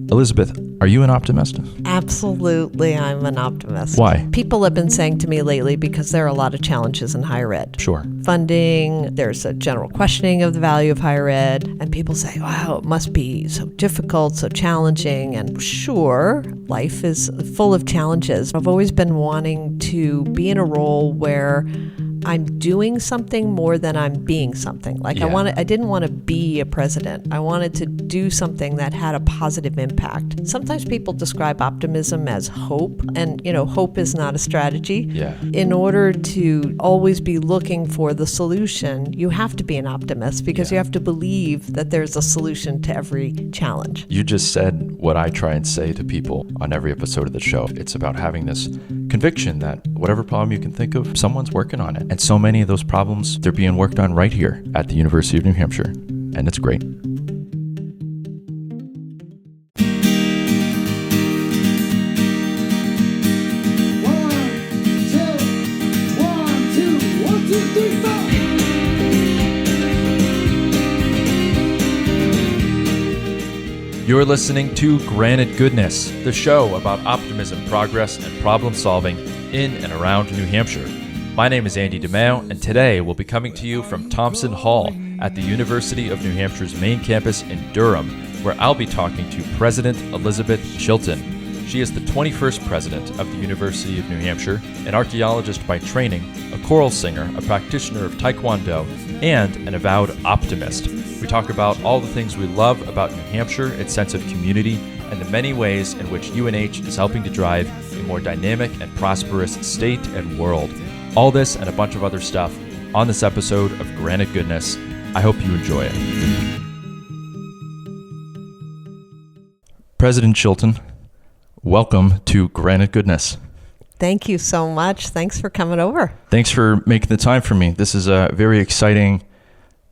Elizabeth, are you an optimist? Absolutely, I'm an optimist. Why? People have been saying to me lately, because there are a lot of challenges in higher ed. Sure. Funding, there's a general questioning of the value of higher ed, and people say, wow, it must be so difficult, so challenging, and sure, life is full of challenges. I've always been wanting to be in a role where I'm doing something more than I'm being something. Like Yeah. I didn't want to be a president. I wanted to do something that had a positive impact. Sometimes people describe optimism as hope, and hope is not a strategy. Yeah. In order to always be looking for the solution, you have to be an optimist because you have to believe that there's a solution to every challenge. You just said what I try and say to people on every episode of the show. It's about having this conviction that whatever problem you can think of, someone's working on it. And so many of those problems, they're being worked on right here at the University of New Hampshire. And it's great. You're listening to Granted Goodness, the show about optimism, progress, and problem solving in and around New Hampshire. My name is Andy DeMeo, and today we'll be coming to you from Thompson Hall at the University of New Hampshire's main campus in Durham, where I'll be talking to President Elizabeth Chilton. She is the 21st president of the University of New Hampshire, an archaeologist by training, a choral singer, a practitioner of taekwondo, and an avowed optimist. We talk about all the things we love about New Hampshire, its sense of community, and the many ways in which UNH is helping to drive a more dynamic and prosperous state and world. All this and a bunch of other stuff on this episode of Granted Goodness. I hope you enjoy it. President Chilton, welcome to Granted Goodness. Thank you so much. Thanks for coming over. Thanks for making the time for me. This is a very exciting,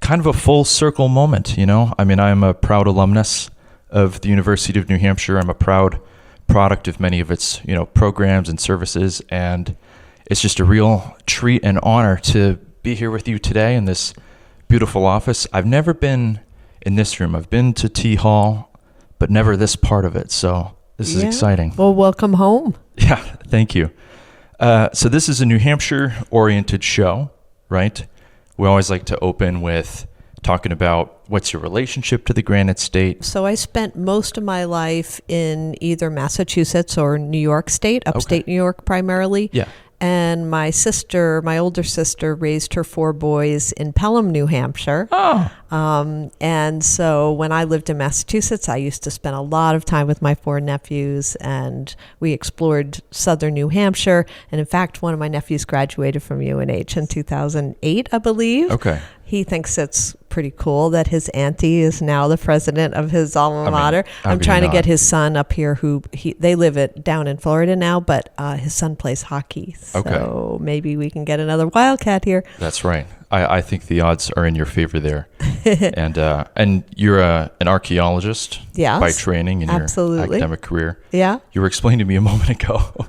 kind of a full circle moment, I'm a proud alumnus of the University of New Hampshire. I'm a proud product of many of its, programs and services, and it's just a real treat and honor to be here with you today in this beautiful office. I've never been in this room. I've been to T Hall, but never this part of it, so this is exciting. Well, welcome home. Yeah, thank you. So this is a New Hampshire-oriented show, right? We always like to open with talking about what's your relationship to the Granite State. So I spent most of my life in either Massachusetts or New York State, upstate New York primarily. Yeah. And my older sister, raised her 4 boys in Pelham, New Hampshire. Oh. And so when I lived in Massachusetts, I used to spend a lot of time with my 4 nephews, and we explored southern New Hampshire. And in fact, one of my nephews graduated from UNH in 2008, I believe. Okay. He thinks it's pretty cool that his auntie is now the president of his alma mater. I'm trying to get his son up here they live down in Florida now, but his son plays hockey. So maybe we can get another Wildcat here. That's right. I think the odds are in your favor there. And you're an archaeologist by training in your academic career. Yeah. You were explaining to me a moment ago.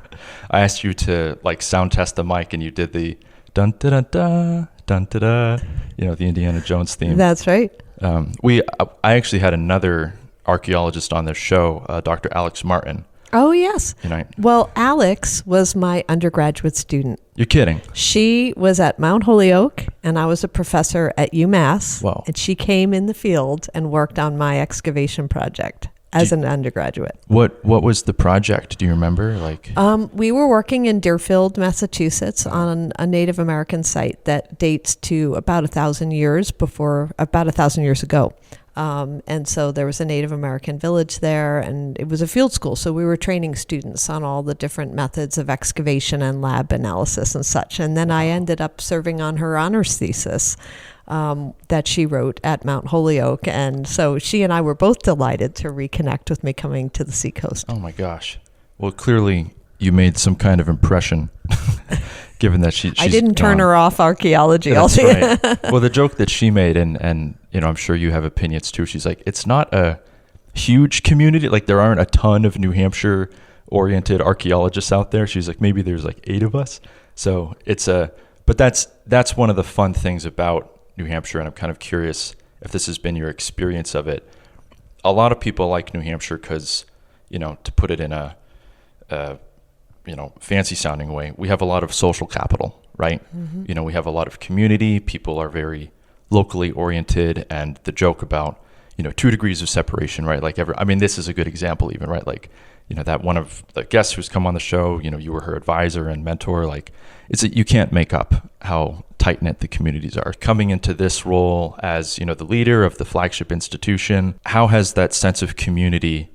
I asked you to sound test the mic, and you did the dun da da da dun da da, the Indiana Jones theme. That's right. I actually had another archaeologist on this show, Dr. Alex Martin. Oh, yes. Well, Alex was my undergraduate student. You're kidding. She was at Mount Holyoke, and I was a professor at UMass. Wow. And she came in the field and worked on my excavation project as an undergraduate. What was the project? Do you remember? We were working in Deerfield, Massachusetts on a Native American site that dates to about 1,000 years ago. And so there was a Native American village there, and it was a field school. So we were training students on all the different methods of excavation and lab analysis and such. And then I ended up serving on her honors thesis that she wrote at Mount Holyoke. And so she and I were both delighted to reconnect with me coming to the Seacoast. Oh my gosh. Well, clearly you made some kind of impression. Given that she's I didn't turn her off archaeology. That's right. Well, the joke that she made, and I'm sure you have opinions too. She's like, it's not a huge community. There aren't a ton of New Hampshire-oriented archaeologists out there. She's like, maybe there's 8 of us. So but that's one of the fun things about New Hampshire, and I'm kind of curious if this has been your experience of it. A lot of people like New Hampshire because to put it in a fancy sounding way, we have a lot of social capital, right? Mm-hmm. We have a lot of community. People are very locally oriented, and the joke about 2 degrees of separation, right? Like this is a good example even, right? Like that one of the guests who's come on the show, you were her advisor and mentor. Like you can't make up how tight knit the communities are. Coming into this role as the leader of the flagship institution, how has that sense of community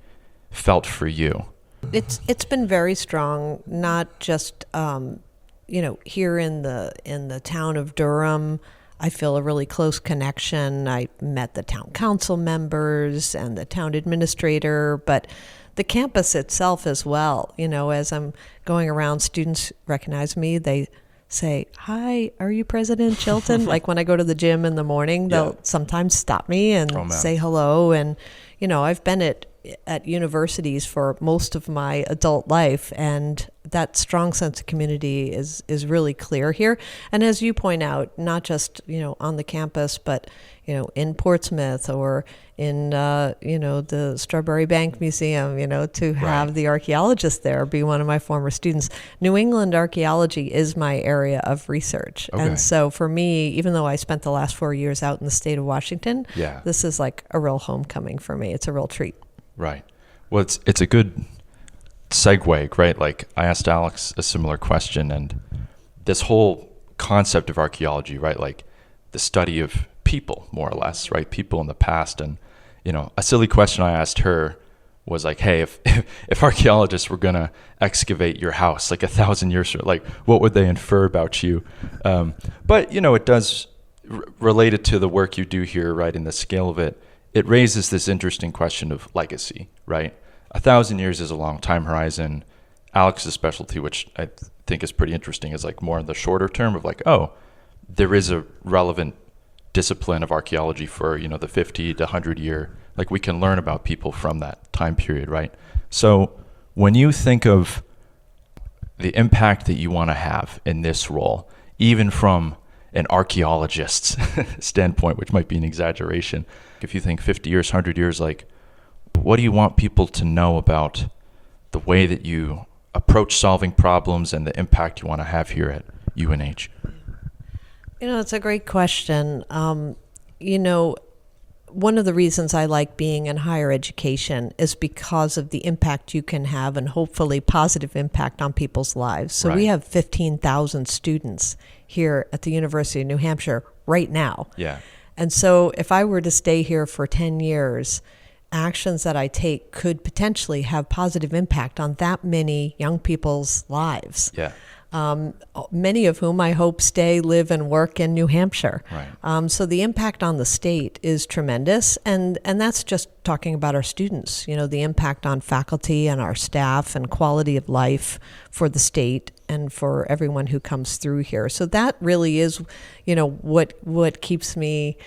felt for you? It's been very strong, not just here in the town of Durham. I feel a really close connection. I met the town council members and the town administrator, but the campus itself as well. As I'm going around, students recognize me. They say, "Hi, are you President Chilton?" Like when I go to the gym in the morning, they'll sometimes stop me and say hello. And I've been at universities for most of my adult life, and that strong sense of community is really clear here. And as you point out, not just on the campus, but in Portsmouth or in the Strawberry Bank Museum, to have the archaeologist there be one of my former students. New England archaeology is my area of research. Okay. And so for me, even though I spent the last 4 years out in the state of Washington, this is like a real homecoming for me. It's a real treat. Right. Well, it's a good segue, right? Like I asked Alex a similar question, and this whole concept of archaeology, right? Like the study of people, more or less, right? People in the past. And, a silly question I asked her was like, hey, if archaeologists were going to excavate your house like 1,000 years from, like, what would they infer about you? But, it does relate it to the work you do here, right? In the scale of it. It raises this interesting question of legacy, right? 1,000 years is a long time horizon. Alex's specialty, which I think is pretty interesting, is like more in the shorter term of like, there is a relevant discipline of archaeology for, the 50 to 100 year, like we can learn about people from that time period, right? So when you think of the impact that you want to have in this role, even from an archaeologist's standpoint, which might be an exaggeration, if you think 50 years, 100 years, like, what do you want people to know about the way that you approach solving problems and the impact you want to have here at UNH? It's a great question. One of the reasons I like being in higher education is because of the impact you can have, and hopefully positive impact on people's lives. So we have 15,000 students here at the University of New Hampshire right now. Yeah. And so if I were to stay here for 10 years, actions that I take could potentially have positive impact on that many young people's lives. Yeah. Many of whom I hope stay, live, and work in New Hampshire. Right. So the impact on the state is tremendous, and that's just talking about our students. The impact on faculty and our staff and quality of life for the state and for everyone who comes through here. So that really is, what keeps me,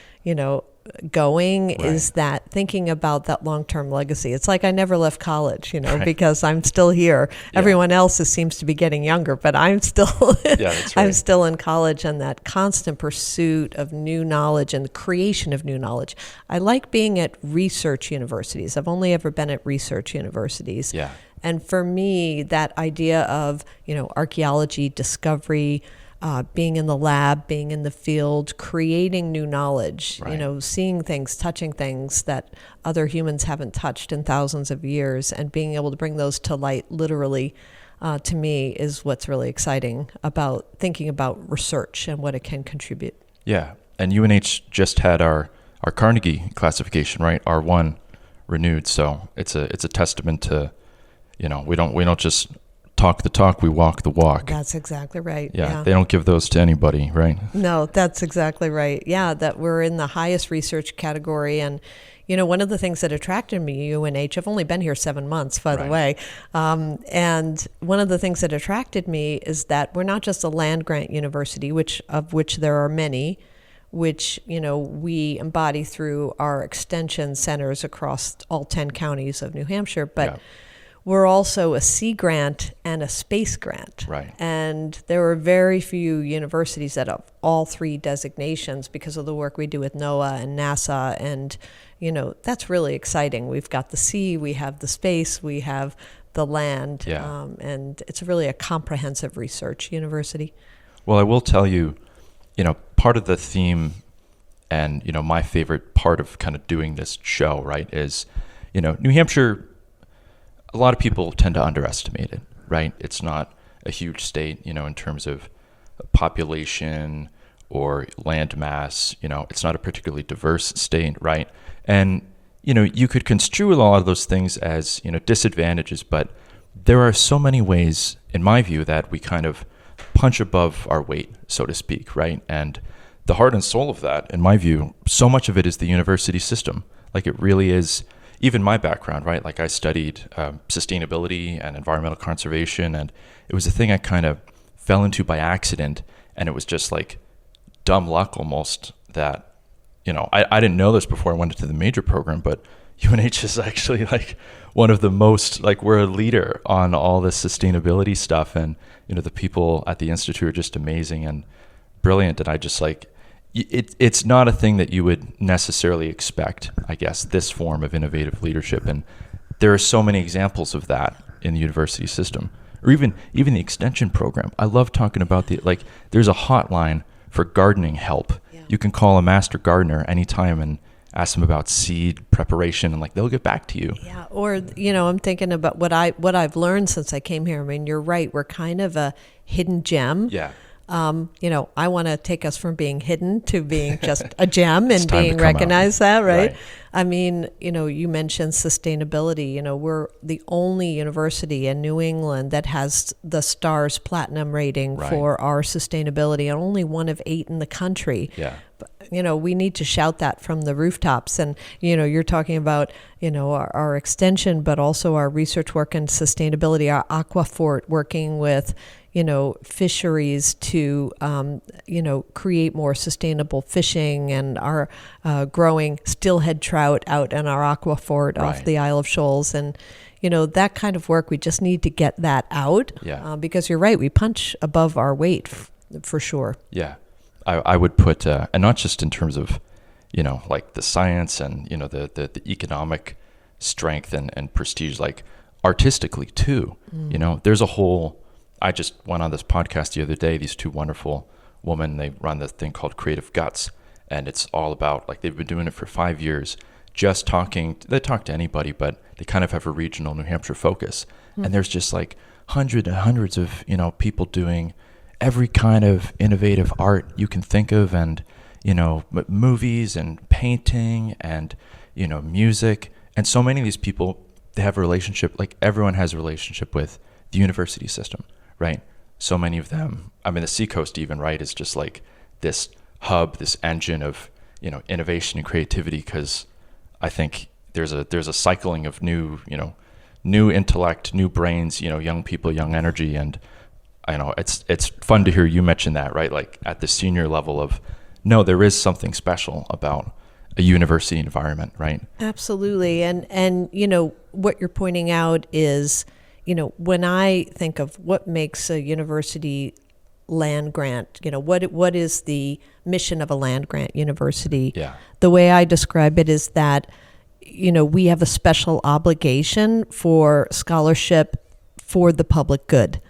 going is that thinking about that long-term legacy. It's like I never left college, because I'm still here. Yeah. Everyone else seems to be getting younger, but I'm still I'm still in college, and that constant pursuit of new knowledge and the creation of new knowledge. I like being at research universities. I've only ever been at research universities. Yeah. And for me, that idea of, archaeology, discovery, being in the lab, being in the field, creating new knowledge, seeing things, touching things that other humans haven't touched in thousands of years, and being able to bring those to light literally, to me, is what's really exciting about thinking about research and what it can contribute. Yeah, and UNH just had our Carnegie classification, right? R1 renewed, so it's a testament to, we don't just talk the talk, we walk the walk. That's exactly right. Yeah, they don't give those to anybody, right? No, that's exactly right. Yeah, that we're in the highest research category. And, one of the things that attracted me to UNH, I've only been here 7 months, by the way, and one of the things that attracted me is that we're not just a land-grant university, of which there are many, which, we embody through our extension centers across all 10 counties of New Hampshire, but we're also a sea grant and a space grant. Right. And there are very few universities that have all three designations because of the work we do with NOAA and NASA. And, that's really exciting. We've got the sea, we have the space, we have the land. Yeah. And it's really a comprehensive research university. Well, I will tell you, part of the theme and, my favorite part of kind of doing this show, right, is, New Hampshire, a lot of people tend to underestimate it, right? It's not a huge state, in terms of population or land mass, it's not a particularly diverse state, right? And, you could construe a lot of those things as, disadvantages, but there are so many ways, in my view, that we kind of punch above our weight, so to speak, right? And the heart and soul of that, in my view, so much of it is the university system. Like it really is, even my background, right? Like I studied sustainability and environmental conservation, and it was a thing I kind of fell into by accident, and it was just like dumb luck almost that, I didn't know this before I went into the major program, but UNH is actually like one of the most, like we're a leader on all this sustainability stuff, and the people at the institute are just amazing and brilliant, and I just like it's not a thing that you would necessarily expect, I guess, this form of innovative leadership, and there are so many examples of that in the university system, or even the extension program. I love talking about there's a hotline for gardening help. Yeah. You can call a master gardener anytime and ask them about seed preparation, and they'll get back to you. Yeah, or I'm thinking about what I've learned since I came here. I mean, you're right. We're kind of a hidden gem. Yeah. I want to take us from being hidden to being just a gem and being recognized that, right? I mean, you mentioned sustainability. We're the only university in New England that has the STARS Platinum rating for our sustainability, and only one of 8 in the country. Yeah. We need to shout that from the rooftops. And, you're talking about, our extension, but also our research work in sustainability, our Aquafort working with, fisheries to, create more sustainable fishing, and our growing steelhead trout out in our Aquafort off the Isle of Shoals. And, that kind of work, we just need to get that out. Yeah. Because you're right, we punch above our weight for sure. Yeah. I would put, and not just in terms of, the science and, the economic strength and prestige, artistically too. There's a whole, I just went on this podcast the other day, these two wonderful women, they run this thing called Creative Guts, and it's all about, they've been doing it for 5 years, just they talk to anybody, but they kind of have a regional New Hampshire focus. And there's just hundreds and hundreds of, people doing every kind of innovative art you can think of, and movies and painting and music, and so many of these people, they have a relationship, everyone has a relationship with the university system, right? So many of them, I mean, the Seacoast even, right, is just this hub, this engine of innovation and creativity, because I think there's a cycling of new intellect, new brains, young people, young energy. And I know it's fun to hear you mention that, right? At the senior level of, no, there is something special about a university environment, right? Absolutely. And what you're pointing out is, when I think of what makes a university land grant, what is the mission of a land grant university? Yeah. The way I describe it is that, we have a special obligation for scholarship for the public good.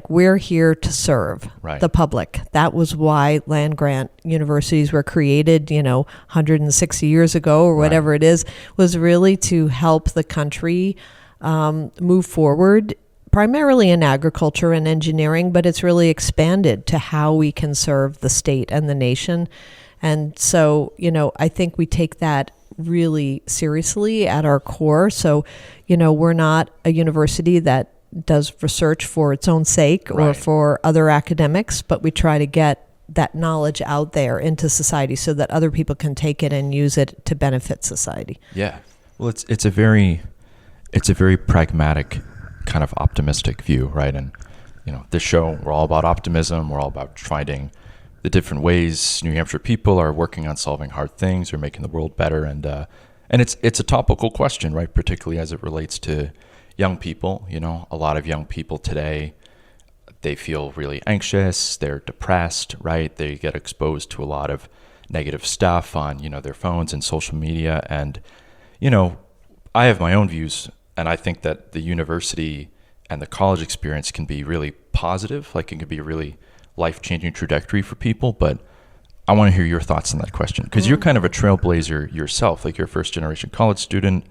We're here to serve the public. That was why land grant universities were created, 160 years ago or whatever it is, was really to help the country move forward, primarily in agriculture and engineering, but it's really expanded to how we can serve the state and the nation. And so, I think we take that really seriously at our core. So, we're not a university that does research for its own sake or for other academics, but we try to get that knowledge out there into society so that other people can take it and use it to benefit society. Yeah. Well, it's a very pragmatic kind of optimistic view, right? And this show, we're all about optimism. We're all about finding the different ways New Hampshire people are working on solving hard things or making the world better. And it's a topical question, right? Particularly as it relates to young people, a lot of young people today, they feel really anxious, they're depressed, right? They get exposed to a lot of negative stuff on, their phones and social media. And, I have my own views, and I think that the university and the college experience can be really positive, like it can be a really life-changing trajectory for people. But I want to hear your thoughts on that question, because you're kind of a trailblazer yourself, like you're a first-generation college student.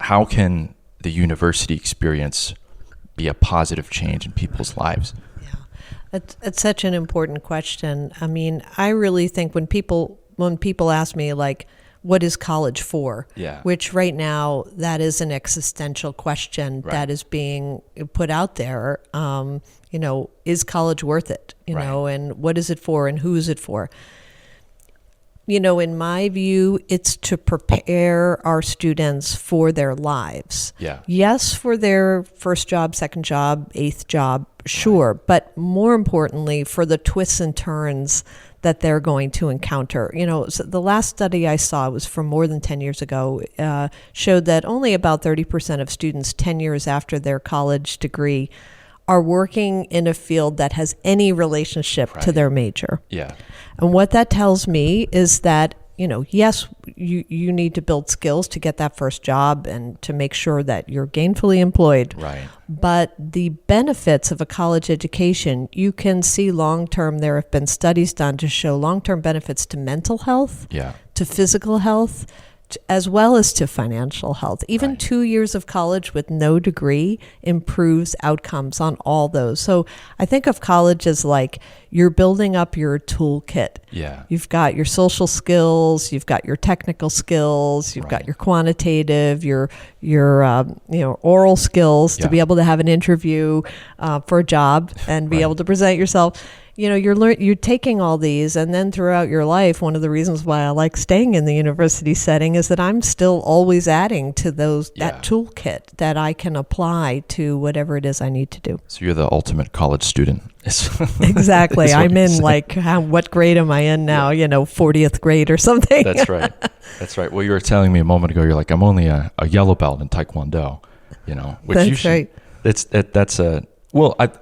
How can the university experience be a positive change in people's lives? Yeah, it's such an important question. I mean, I really think when people ask me, like, what is college for? Yeah. Which right now, that is an existential question that is being put out there. Is college worth it? And what is it for, and who is it for? In my view, it's to prepare our students for their lives. Yeah. Yes, for their first job, second job, eighth job, sure. Right. But more importantly, for the twists and turns that they're going to encounter. So the last study I saw was from more than 10 years ago, showed that only about 30% of students 10 years after their college degree are working in a field that has any relationship to their major. Yeah. And what that tells me is that, yes, you need to build skills to get that first job and to make sure that you're gainfully employed. Right. But the benefits of a college education, you can see long-term. There have been studies done to show long-term benefits to mental health, to physical health, as well as to financial health. Even 2 years of college with no degree improves outcomes on all those. So I think of college as like you're building up your toolkit. Yeah. You've got your social skills, you've got your technical skills, you've got your quantitative, your oral skills to be able to have an interview for a job and be able to present yourself. You're taking all these, and then throughout your life, one of the reasons why I like staying in the university setting is that I'm still always adding to that toolkit that I can apply to whatever it is I need to do. So you're the ultimate college student. Exactly. I'm in what grade am I in now? 40th grade or something. That's right. Well, you were telling me a moment ago, you're like, I'm only a yellow belt in taekwondo, which that's you should, right.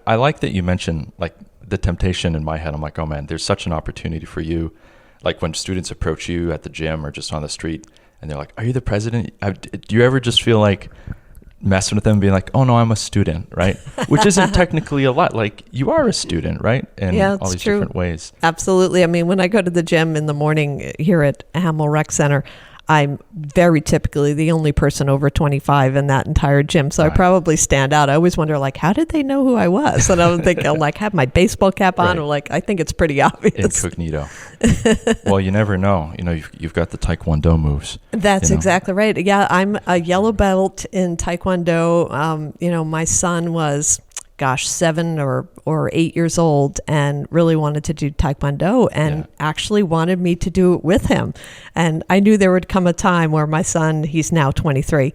I like that you mentioned like the temptation in my head. I'm like, oh man, there's such an opportunity for you. Like when students approach you at the gym or just on the street and they're like, are you the president? Do you ever just feel like messing with them, being like, oh no, I'm a student, right? Which isn't technically a lot. Like you are a student, right? In all these different ways. Absolutely. I mean, when I go to the gym in the morning here at Hamel Rec Center, I'm very typically the only person over 25 in that entire gym. So I probably stand out. I always wonder, like, how did they know who I was? And I'm thinking, like, have my baseball cap on. I'm like, I think it's pretty obvious. Incognito. Well, you never know. You've got the taekwondo moves. That's exactly right. Yeah, I'm a yellow belt in taekwondo. My son was 7 or 8 years old and really wanted to do taekwondo and actually wanted me to do it with him. And I knew there would come a time where my son, he's now 23,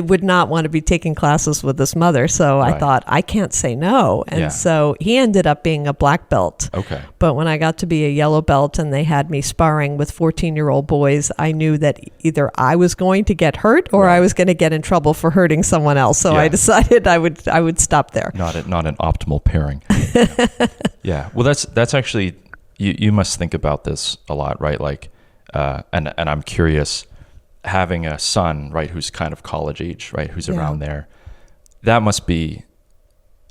would not want to be taking classes with his mother. So I thought, I can't say no. And so he ended up being a black belt. Okay. But when I got to be a yellow belt and they had me sparring with 14-year-old boys, I knew that either I was going to get hurt or I was going to get in trouble for hurting someone else. So I decided I would stop there. Not an optimal pairing. Yeah. Well, that's actually, you must think about this a lot, right? Like, and I'm curious, having a son, right, who's kind of college age, right, who's around there, that must be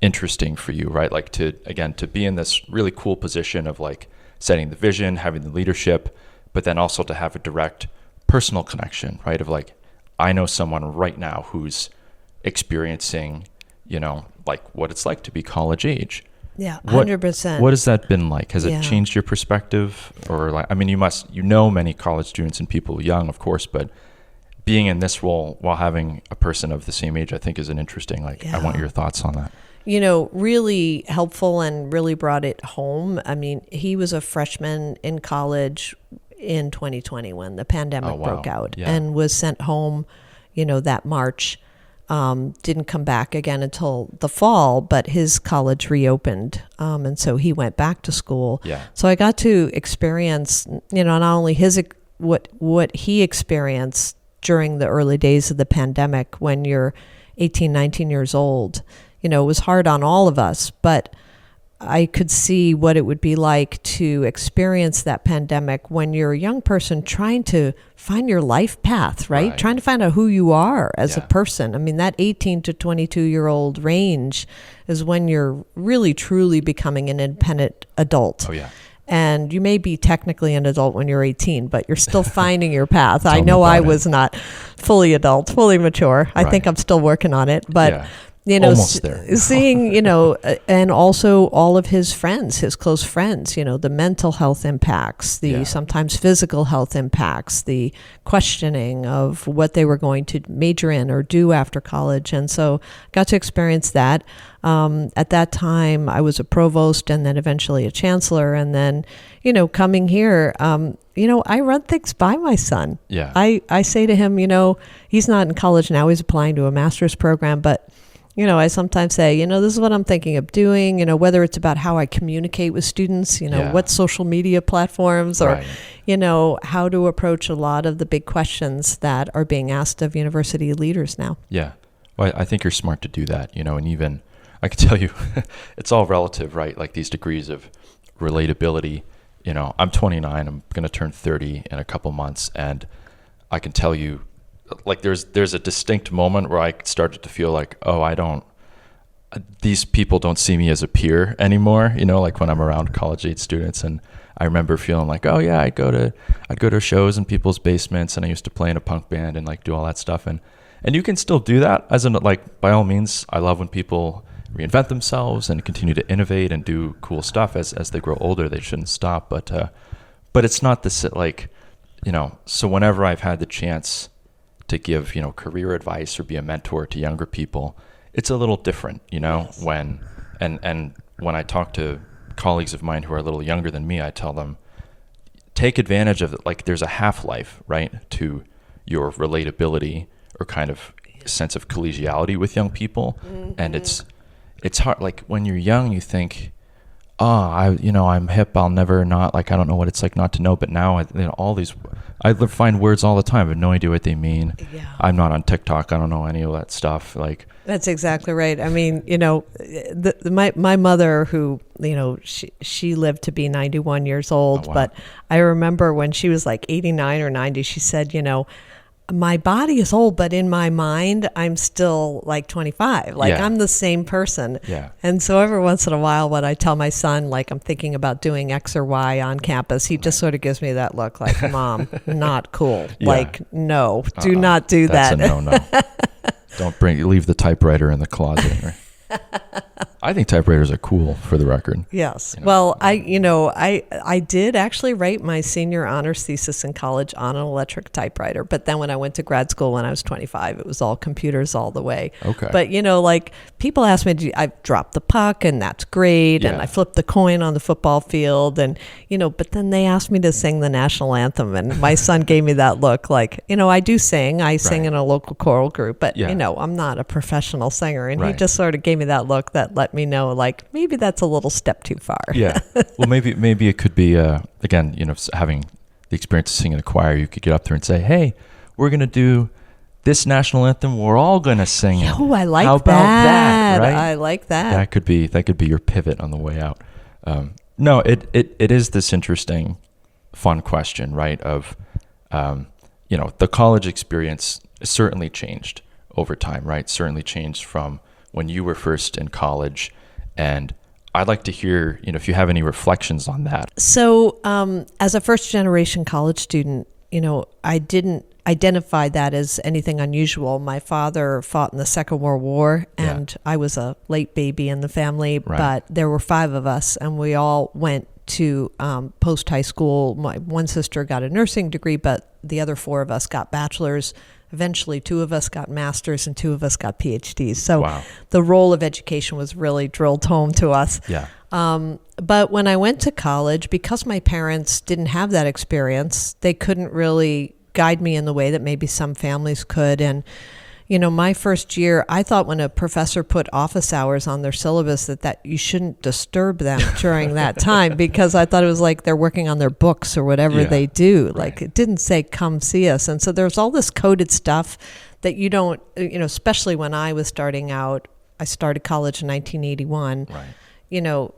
interesting for you, right? Like to be in this really cool position of like setting the vision, having the leadership, but then also to have a direct personal connection, right? Of like, I know someone right now who's experiencing, like what it's like to be college age. Yeah, 100%. What has that been like? Has it changed your perspective? Or like, I mean, you know many college students and people young, of course, but being in this role while having a person of the same age, I think is an interesting, I want your thoughts on that. Really helpful and really brought it home. I mean, he was a freshman in college in 2020 when the pandemic broke out and was sent home, that March. Didn't come back again until the fall, but his college reopened. And so he went back to school. Yeah. So I got to experience, not only what he experienced during the early days of the pandemic when you're 18, 19 years old. It was hard on all of us, but I could see what it would be like to experience that pandemic when you're a young person trying to find your life path, right? Trying to find out who you are as a person. I mean, that 18 to 22-year-old range is when you're really, truly becoming an independent adult. Oh, yeah. And you may be technically an adult when you're 18, but you're still finding your path. I know I was not fully adult, fully mature. I think I'm still working on it, but almost there. Seeing, and also all of his friends, his close friends, the mental health impacts, the sometimes physical health impacts, the questioning of what they were going to major in or do after college. And so got to experience that. At that time, I was a provost and then eventually a chancellor. And then, coming here, I run things by my son. Yeah. I say to him, he's not in college now. He's applying to a master's program, but I sometimes say, this is what I'm thinking of doing, whether it's about how I communicate with students, what social media platforms or, how to approach a lot of the big questions that are being asked of university leaders now. Yeah. Well, I think you're smart to do that, and even I can tell you it's all relative, right? Like these degrees of relatability, I'm 29, I'm going to turn 30 in a couple months. And I can tell you, like there's a distinct moment where I started to feel like, these people don't see me as a peer anymore, like when I'm around college age students. And I remember feeling like, I'd go to shows in people's basements, and I used to play in a punk band and like do all that stuff. And you can still do that by all means. I love when people reinvent themselves and continue to innovate and do cool stuff as they grow older. They shouldn't stop, but it's not this so whenever I've had the chance to give, career advice or be a mentor to younger people, it's a little different, when I talk to colleagues of mine who are a little younger than me, I tell them, take advantage of it. Like there's a half-life, right, to your relatability or kind of sense of collegiality with young people. Mm-hmm. And it's hard. Like when you're young, you think, I'm hip. I'll never not, I don't know what it's like not to know. But now, I find words all the time. I have no idea what they mean. Yeah. I'm not on TikTok. I don't know any of that stuff. That's exactly right. I mean, my mother, who, she lived to be 91 years old, but I remember when she was like 89 or 90, she said, my body is old, but in my mind, I'm still like 25. I'm the same person. Yeah. And so every once in a while, when I tell my son, I'm thinking about doing X or Y on campus, he just sort of gives me that look like, Mom, not cool. Yeah. No, do not do that. That's a no. Leave the typewriter in the closet. Right? I think typewriters are cool, for the record. Yes. Well, I did actually write my senior honors thesis in college on an electric typewriter. But then when I went to grad school when I was 25, it was all computers all the way. Okay. But, people ask me, I dropped the puck and that's great. Yeah. And I flipped the coin on the football field. And, but then they asked me to sing the national anthem. And my son gave me that look I do sing. I sing in a local choral group. But, I'm not a professional singer. And he just sort of gave me that look that let me know, maybe that's a little step too far. Yeah. Well, maybe it could be, again, having the experience of singing in a choir, you could get up there and say, hey, we're going to do this national anthem. We're all going to sing it. Oh, I like How about that, right? I like that. That could be your pivot on the way out. No, it is this interesting, fun question, right? Of, the college experience certainly changed over time, right? Certainly changed from when you were first in college. And I'd like to hear, if you have any reflections on that. So as a first generation college student, I didn't identify that as anything unusual. My father fought in the Second World War, and I was a late baby in the family, but there were 5 of us, and we all went to post-high school. My one sister got a nursing degree, but the other 4 of us got bachelor's. Eventually, 2 of us got masters and 2 of us got PhDs. So the role of education was really drilled home to us. Yeah. But when I went to college, because my parents didn't have that experience, they couldn't really guide me in the way that maybe some families could. And, My first year, I thought when a professor put office hours on their syllabus that you shouldn't disturb them during that time, because I thought it was like they're working on their books or whatever they do. Like it didn't say come see us. And so there's all this coded stuff that you don't, especially when I was starting out. I started college in 1981. Right.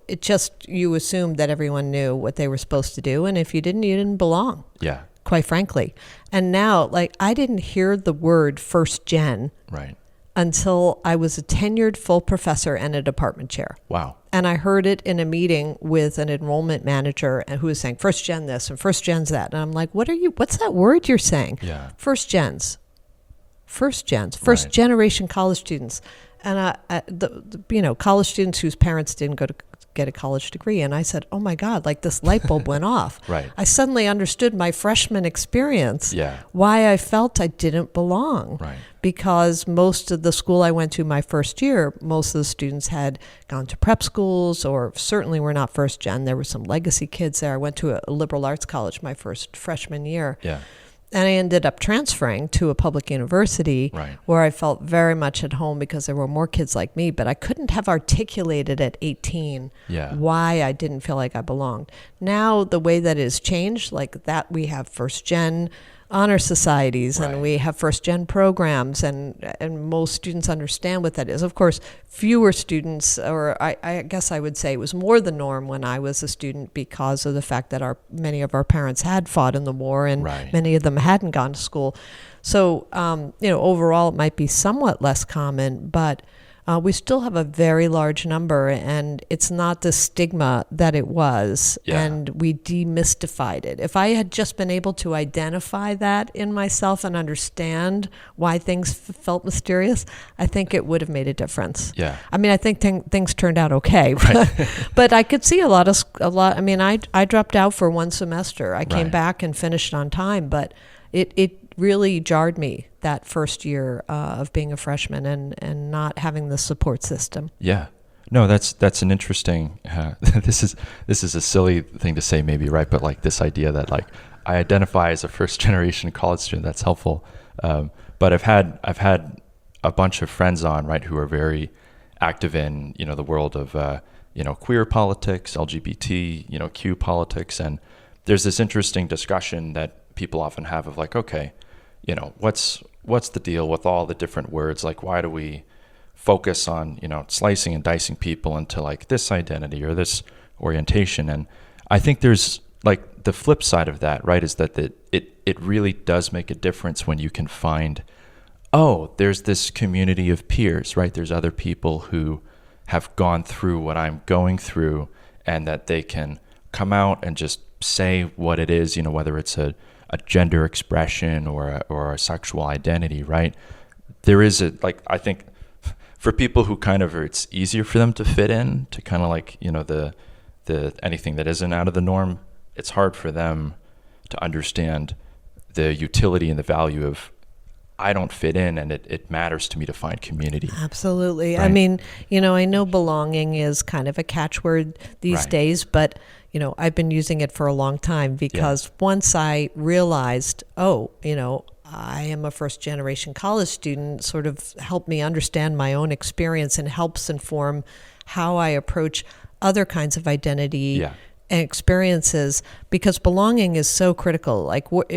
It just, you assumed that everyone knew what they were supposed to do. And if you didn't belong. Yeah. Quite frankly. And now, I didn't hear the word first gen Right. until I was a tenured full professor and a department chair. Wow. And I heard it in a meeting with an enrollment manager who was saying first gen this and first gen's that. And I'm like, what's that word you're saying? Yeah. First gens, first Right. generation college students. And college students whose parents didn't go to get a college degree. And I said, oh my God, this light bulb went off. Right. I suddenly understood my freshman experience, Yeah. why I felt I didn't belong. Right. Because most of the school I went to my first year, most of the students had gone to prep schools or certainly were not first gen. There were some legacy kids there. I went to a liberal arts college my first freshman year. Yeah. And I ended up transferring to a public university Right. where I felt very much at home because there were more kids like me, but I couldn't have articulated at 18 why I didn't feel like I belonged. Now, the way that it has changed, that we have first gen honor societies and we have first gen programs and most students understand what that is. Of course, fewer students, or I guess I would say it was more the norm when I was a student because of the fact that many of our parents had fought in the war and many of them hadn't gone to school. So, overall it might be somewhat less common, but we still have a very large number, and it's not the stigma that it was, and we demystified it. If I had just been able to identify that in myself and understand why things felt mysterious, I think it would have made a difference. Yeah. I mean, I think things turned out okay, but I could see a lot. I mean, I dropped out for one semester. I came back and finished on time, but it really jarred me that first year of being a freshman and not having the support system. Yeah. No, that's an interesting, this is a silly thing to say maybe, right? But this idea that I identify as a first generation college student, that's helpful. But I've had a bunch of friends on, right, who are very active in, the world of, queer politics, LGBT, Q politics. And there's this interesting discussion that people often have of okay, what's the deal with all the different words? Why do we focus on, slicing and dicing people into this identity or this orientation? And I think there's the flip side of that, right, is that it really does make a difference when you can find, there's this community of peers, right? There's other people who have gone through what I'm going through, and that they can come out and just say what it is, whether it's a gender expression or a sexual identity, right? There is I think for people who it's easier for them to fit in to the anything that isn't out of the norm, it's hard for them to understand the utility and the value of I don't fit in, and it matters to me to find community. Absolutely. Right? I mean, I know belonging is kind of a catchword these days, but I've been using it for a long time because once I realized, I am a first generation college student, sort of helped me understand my own experience and helps inform how I approach other kinds of identity and experiences, because belonging is so critical.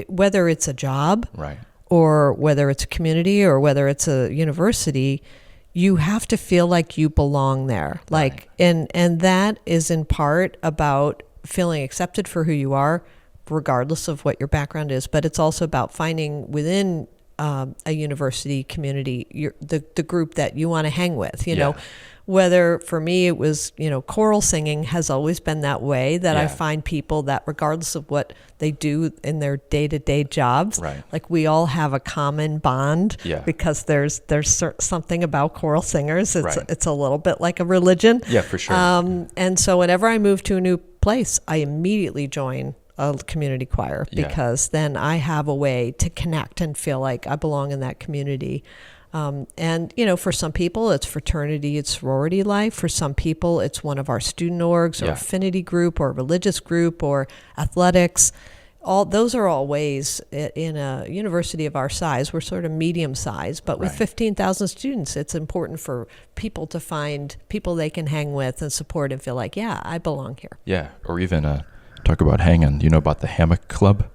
Whether it's a job or whether it's a community or whether it's a university, you have to feel like you belong there. And that is in part about feeling accepted for who you are, regardless of what your background is. But it's also about finding within a university community the group that you want to hang with. Whether for me it was, choral singing has always been that way, that I find people that regardless of what they do in their day-to-day jobs, we all have a common bond because there's something about choral singers. It's a little bit like a religion. Yeah, for sure. And so whenever I move to a new place, I immediately join a community choir because then I have a way to connect and feel like I belong in that community. And, for some people, it's fraternity, it's sorority life. For some people, it's one of our student orgs or affinity group or religious group or athletics. those are all ways in a university of our size. We're sort of medium size, but with 15,000 students, it's important for people to find people they can hang with and support and feel like, yeah, I belong here. Yeah, or even talk about hanging. You know about the hammock club?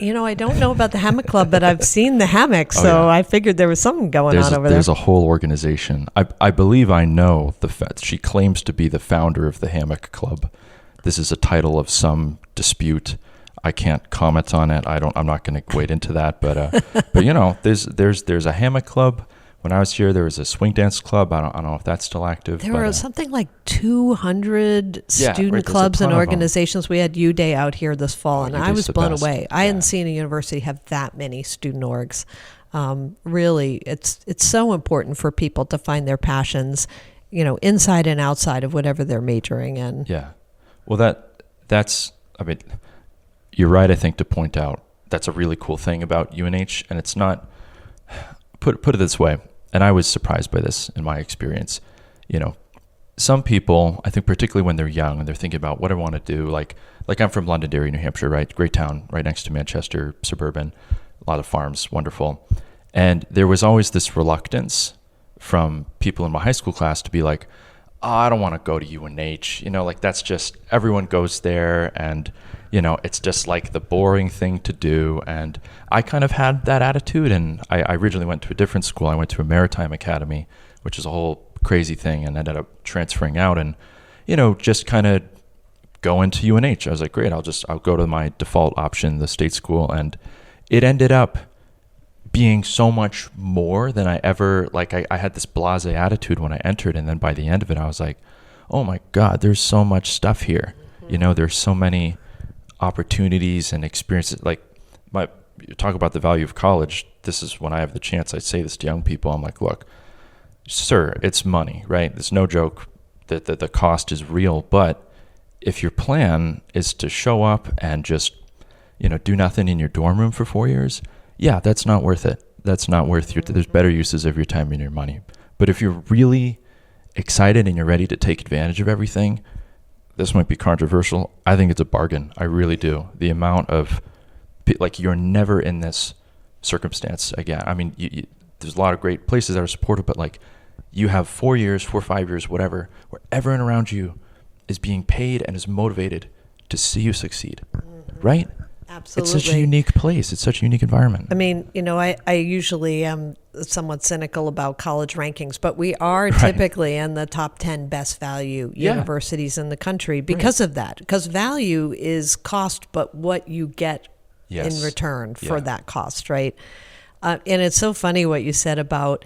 I don't know about the hammock club, but I've seen the hammock, so I figured there was something going on over there. There's a whole organization. I believe I know she claims to be the founder of the hammock club. This is a title of some dispute. I can't comment on it. I'm not going to wade into that, but there's a hammock club. When I was here, there was a swing dance club. I don't know if that's still active. There were something like 200 student clubs and organizations. We had U Day out here this fall, and I was blown away. I hadn't seen a university have that many student orgs. Really, it's so important for people to find their passions, inside and outside of whatever they're majoring in. Yeah. Well, that's. I mean, you're right. I think to point out that's a really cool thing about UNH, and it's not. Put it this way. And I was surprised by this in my experience. Some people, I think particularly when they're young and they're thinking about what I want to do, like I'm from Londonderry, New Hampshire, right? Great town, right next to Manchester, suburban, a lot of farms, wonderful. And there was always this reluctance from people in my high school class to be like, oh, I don't want to go to UNH. That's just, everyone goes there and, it's just like the boring thing to do. And I kind of had that attitude, and I originally went to a different school. I went to a maritime academy, which is a whole crazy thing, and ended up transferring out and, just kind of go into UNH. I was like, great, I'll go to my default option, the state school. And it ended up being so much more than I ever, I had this blasé attitude when I entered. And then by the end of it, I was like, oh my God, there's so much stuff here. There's so many opportunities and experiences. You talk about the value of college. This is when I have the chance, I say this to young people. I'm like, look, sir, it's money, right? It's no joke that the cost is real. But if your plan is to show up and just, do nothing in your dorm room for 4 years, yeah, that's not worth it. That's not worth there's better uses of your time and your money. But if you're really excited and you're ready to take advantage of everything, this might be controversial. I think it's a bargain. I really do. The amount of, you're never in this circumstance again. I mean, there's a lot of great places that are supportive, but you have 4 years, 4 or 5 years, whatever, where everyone around you is being paid and is motivated to see you succeed, right? Absolutely. It's such a unique place. It's such a unique environment. I mean, I usually am somewhat cynical about college rankings, but we are typically in the top 10 best value universities in the country because of that. Because value is cost, but what you get in return for that cost, right? And it's so funny what you said about,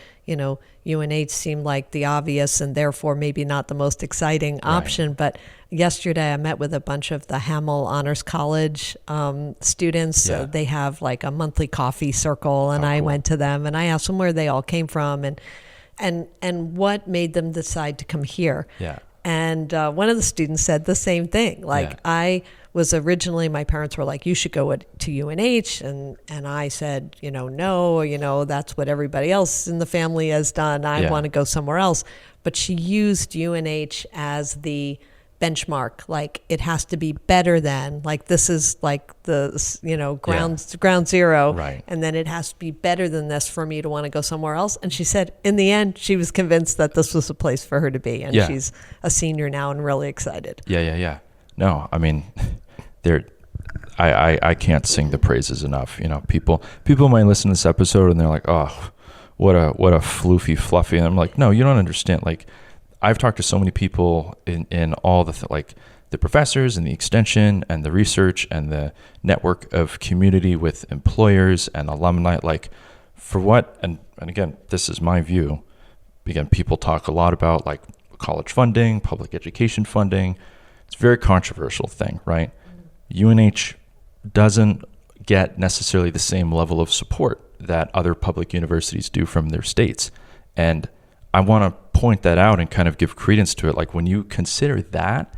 UNH seemed like the obvious and therefore maybe not the most exciting option. But yesterday I met with a bunch of the Hamel Honors College students. Yeah. They have a monthly coffee circle, and I went to them and I asked them where they all came from and what made them decide to come here. Yeah. And one of the students said the same thing. I was originally, my parents were like, you should go to UNH. And I said, no, that's what everybody else in the family has done. I want to go somewhere else. But she used UNH as the benchmark. It has to be better than, this is the, ground zero. Right. And then it has to be better than this for me to want to go somewhere else. And she said, in the end, she was convinced that this was a place for her to be. And she's a senior now and really excited. Yeah. No, I mean, I can't sing the praises enough. People might listen to this episode and they're like, oh, what a floofy fluffy. And I'm like, no, you don't understand. I've talked to so many people in all the professors and the extension and the research and the network of community with employers and alumni, for what, and again, this is my view. Again, people talk a lot about college funding, public education funding. It's a very controversial thing, right? UNH doesn't get necessarily the same level of support that other public universities do from their states. And I want to point that out and kind of give credence to it. When you consider that,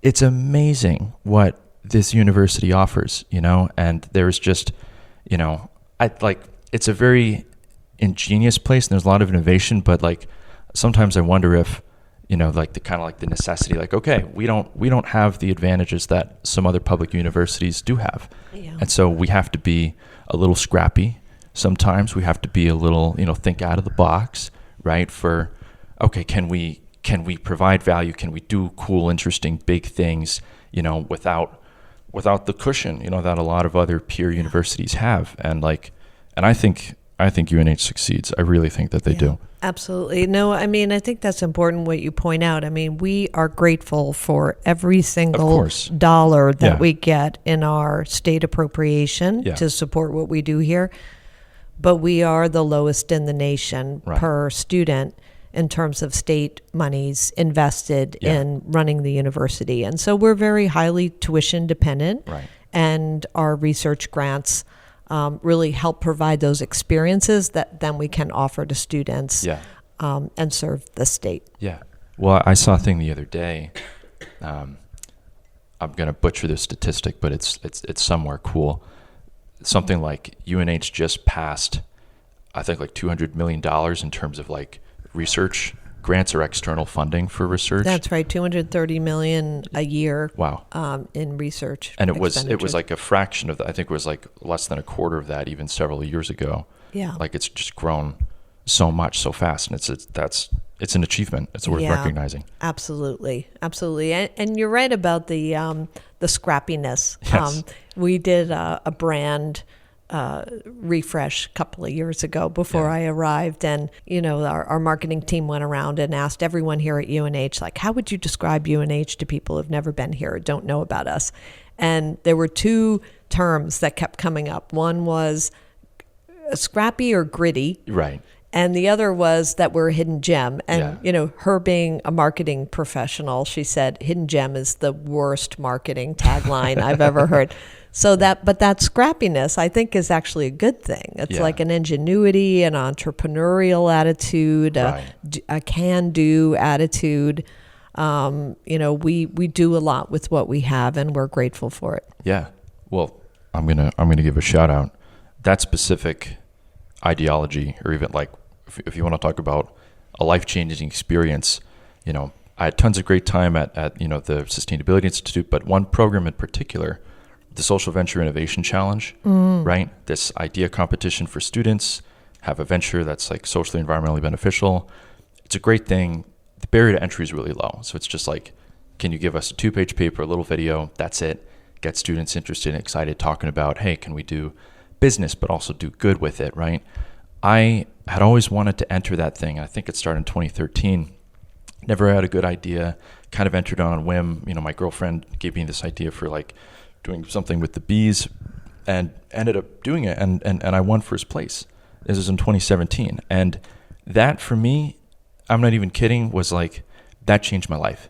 it's amazing what this university offers, and there's just, it's a very ingenious place and there's a lot of innovation, but sometimes I wonder if, like the kind of like the necessity, like, okay, we don't have the advantages that some other public universities do have. Yeah. And so we have to be a little scrappy. Sometimes we have to be a little, think out of the box, right? Okay, can we provide value? Can we do cool, interesting, big things, without the cushion, that a lot of other peer universities have? And I think UNH succeeds. I really think that they do. Absolutely. No, I mean, I think that's important what you point out. I mean, we are grateful for every single dollar that we get in our state appropriation to support what we do here. But we are the lowest in the nation per student in terms of state monies invested in running the university. And so we're very highly tuition dependent. Right. And our research grants really help provide those experiences that then we can offer to students and serve the state. Yeah. Well, I saw a thing the other day. I'm going to butcher this statistic, but it's somewhere cool. Something like UNH just passed, I think, like $200 million in terms of like research grants or external funding for research. That's right, $230 million a year. Wow. In research. And it was like a fraction of that. I think it was like less than a quarter of that even several years ago. Yeah. Like it's just grown so much so fast, and it's an achievement. It's worth recognizing. Absolutely. And you're right about the scrappiness. Yes. We did a brand refresh a couple of years ago before I arrived, and our marketing team went around and asked everyone here at UNH, like, how would you describe UNH to people who've never been here or don't know about us? And there were two terms that kept coming up. One was scrappy or gritty, right? And the other was that we're a hidden gem. And her being a marketing professional, she said hidden gem is the worst marketing tagline I've ever heard. But that scrappiness, I think, is actually a good thing. It's like an ingenuity, an entrepreneurial attitude, a can-do attitude. We do a lot with what we have, and we're grateful for it. Yeah. Well, I'm gonna give a shout out. That specific ideology, or even like if you want to talk about a life-changing experience, I had tons of great time at the Sustainability Institute, but one program in particular, the Social Venture Innovation Challenge, right? This idea competition for students, have a venture that's like socially, environmentally beneficial. It's a great thing. The barrier to entry is really low. So it's just like, can you give us a 2-page paper, a little video? That's it. Get students interested and excited, talking about, hey, can we do business, but also do good with it, right? I had always wanted to enter that thing. I think it started in 2013. Never had a good idea, kind of entered on a whim. My girlfriend gave me this idea for like doing something with the bees, and ended up doing it, and I won first place. This was in 2017. And that, for me, I'm not even kidding, was like, that changed my life.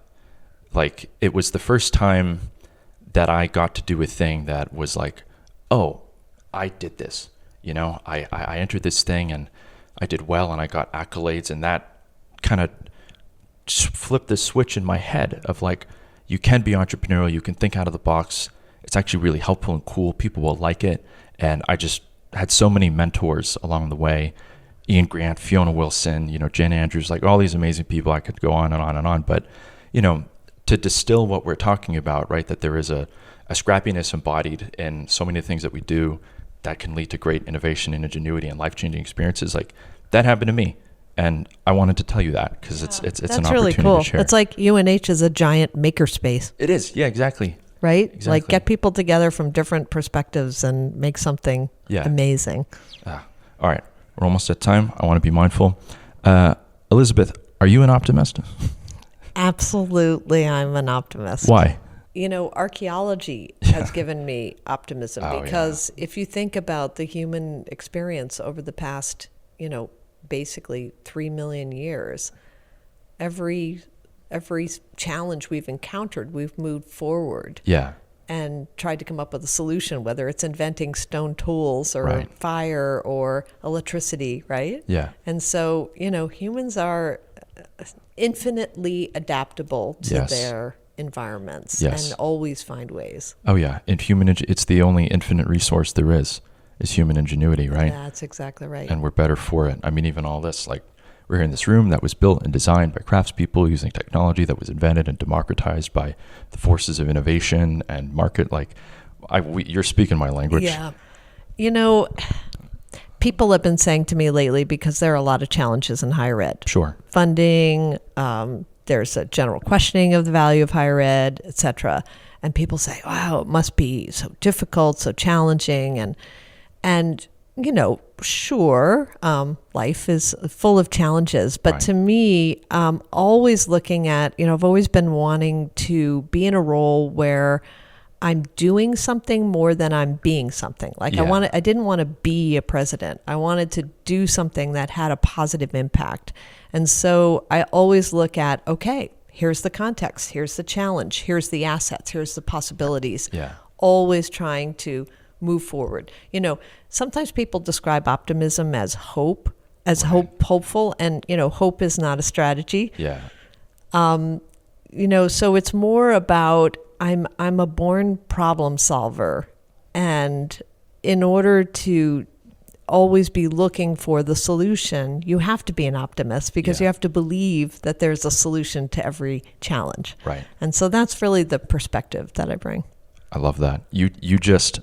Like, it was the first time that I got to do a thing that was like, oh, I did this. I entered this thing and I did well and I got accolades, and that kind of flipped the switch in my head of like, you can be entrepreneurial, you can think out of the box. It's actually really helpful and cool. People will like it. And I just had so many mentors along the way. Ian Grant, Fiona Wilson, Jen Andrews, like all these amazing people. I could go on and on and on. But, to distill what we're talking about, right, that there is a scrappiness embodied in so many things that we do that can lead to great innovation and ingenuity and life-changing experiences. Like, that happened to me. And I wanted to tell you that because it's an opportunity really cool. to share. It's like UNH is a giant makerspace. It is. Yeah, exactly. Right? Exactly. Like, get people together from different perspectives and make something amazing. All right. We're almost at time. I want to be mindful. Elizabeth, are you an optimist? Absolutely, I'm an optimist. Why? Archaeology has given me optimism because if you think about the human experience over the past, basically 3 million years, every challenge we've encountered, we've moved forward. Yeah. And tried to come up with a solution, whether it's inventing stone tools or fire or electricity, right? Yeah. And so, humans are infinitely adaptable to their environments and always find ways. Oh, yeah. In it's the only infinite resource there is human ingenuity, right? That's exactly right. And we're better for it. I mean, even all this, like We're here in this room that was built and designed by craftspeople using technology that was invented and democratized by the forces of innovation and market. You're speaking my language. Yeah. People have been saying to me lately, because there are a lot of challenges in higher ed. Sure. Funding, there's a general questioning of the value of higher ed, et cetera. And people say, wow, it must be so difficult, so challenging. And sure, life is full of challenges. But to me, always looking at, I've always been wanting to be in a role where I'm doing something more than I'm being something. I didn't want to be a president. I wanted to do something that had a positive impact. And so I always look at, okay, here's the context, here's the challenge, here's the assets, here's the possibilities. Yeah. Always trying to move forward. Sometimes people describe optimism as hope, hopeful, and hope is not a strategy. Yeah. So it's more about I'm a born problem solver, and in order to always be looking for the solution, you have to be an optimist, because you have to believe that there's a solution to every challenge. Right. And so that's really the perspective that I bring. I love that. You just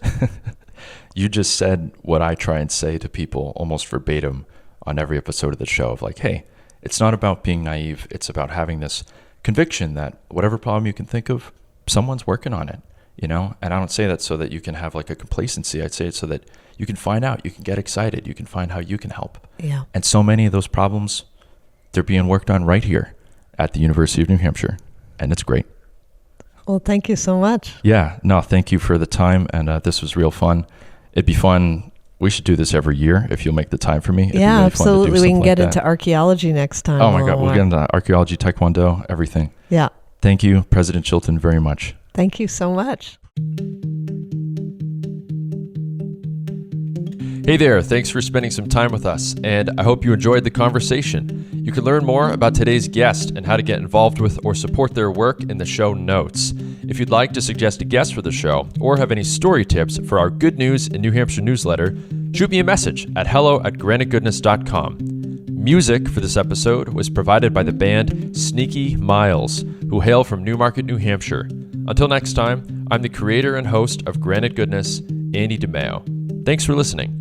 you just said what I try and say to people almost verbatim on every episode of the show of hey, it's not about being naive. It's about having this conviction that whatever problem you can think of, someone's working on it, And I don't say that so that you can have a complacency. I'd say it so that you can find out, you can get excited, you can find how you can help. Yeah. And so many of those problems, they're being worked on right here at the University of New Hampshire. And it's great. Well, thank you so much. Yeah, no, thank you for the time. And this was real fun. It'd be fun. We should do this every year if you'll make the time for me. It'd yeah, really absolutely. We can get into archaeology next time. Oh my God, we'll get into archaeology, taekwondo, everything. Yeah. Thank you, President Chilton, very much. Thank you so much. Hey there, thanks for spending some time with us, and I hope you enjoyed the conversation. You can learn more about today's guest and how to get involved with or support their work in the show notes. If you'd like to suggest a guest for the show or have any story tips for our Good News in New Hampshire newsletter, shoot me a message at hello@granitegoodness.com. Music for this episode was provided by the band Sneaky Miles, who hail from Newmarket, New Hampshire. Until next time, I'm the creator and host of Granite Goodness, Andy DeMeo. Thanks for listening.